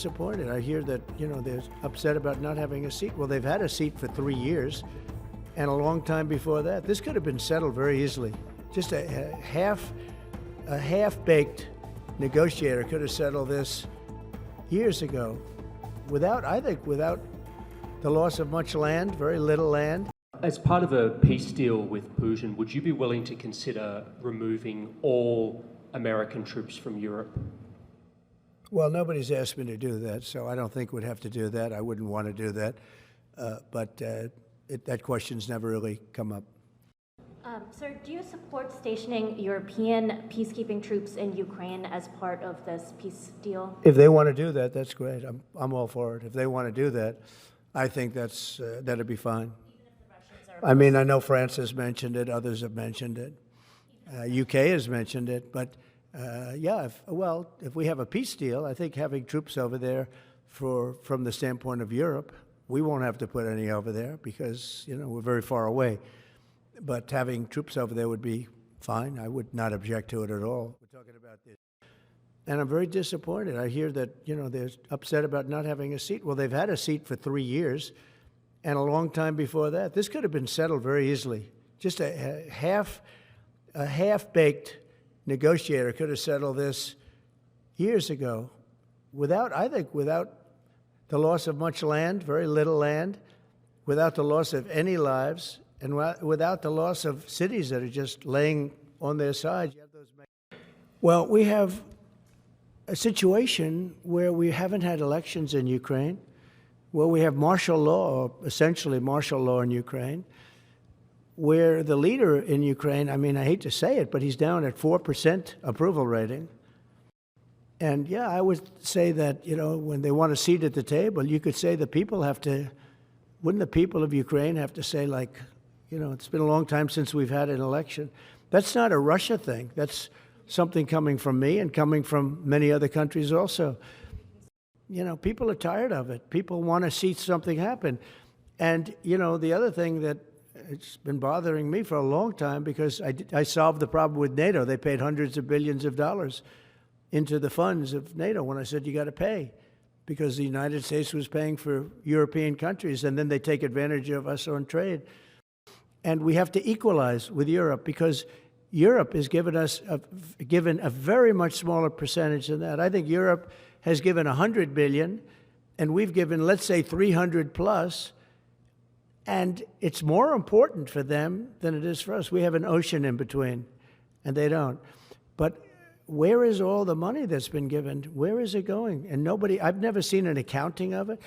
Disappointed. I hear that, they're upset about not having a seat. Well, they've had a seat for 3 years and a long time before that. This could have been settled very easily. Just a half-baked negotiator could have settled this years ago without the loss of much land, very little land. As part of a peace deal with Putin, would you be willing to consider removing all American troops from Europe? Well, nobody's asked me to do that, so I don't think we'd have to do that. I wouldn't want to do that, but that question's never really come up. Sir, do you support stationing European peacekeeping troops in Ukraine as part of this peace deal? If they want to do that, that's great. I'm all for it. If they want to do that, I think that'd be fine. Even if the Russians are... I mean, I know France has mentioned it. Others have mentioned it. UK has mentioned it. But, if we have a peace deal, I think having troops over there from the standpoint of Europe, we won't have to put any over there because, we're very far away. But having troops over there would be fine. I would not object to it at all. We're talking about this. And I'm very disappointed. I hear that, they're upset about not having a seat. Well, they've had a seat for 3 years and a long time before that. This could have been settled very easily. Just a half-baked negotiator could have settled this years ago without the loss of much land, very little land, without the loss of any lives, and without the loss of cities that are just laying on their sides. Well, we have a situation where we haven't had elections in Ukraine, where we have martial law, or essentially martial law in Ukraine, where the leader in Ukraine, I mean, I hate to say it, but he's down at 4% approval rating. And yeah, I would say that, when they want a seat at the table, you could say the people wouldn't the people of Ukraine have to say, like, it's been a long time since we've had an election. That's not a Russia thing. That's something coming from me and coming from many other countries also. People are tired of it. People want to see something happen. And, the other thing that it's been bothering me for a long time, because I solved the problem with NATO. They paid hundreds of billions of dollars into the funds of NATO when I said you got to pay, because the United States was paying for European countries, and then they take advantage of us on trade. And we have to equalize with Europe, because Europe is given a very much smaller percentage than that. I think Europe has given 100 billion, and we've given, let's say, 300 plus. And it's more important for them than it is for us. We have an ocean in between, and they don't. But where is all the money that's been given? Where is it going? And I've never seen an accounting of it.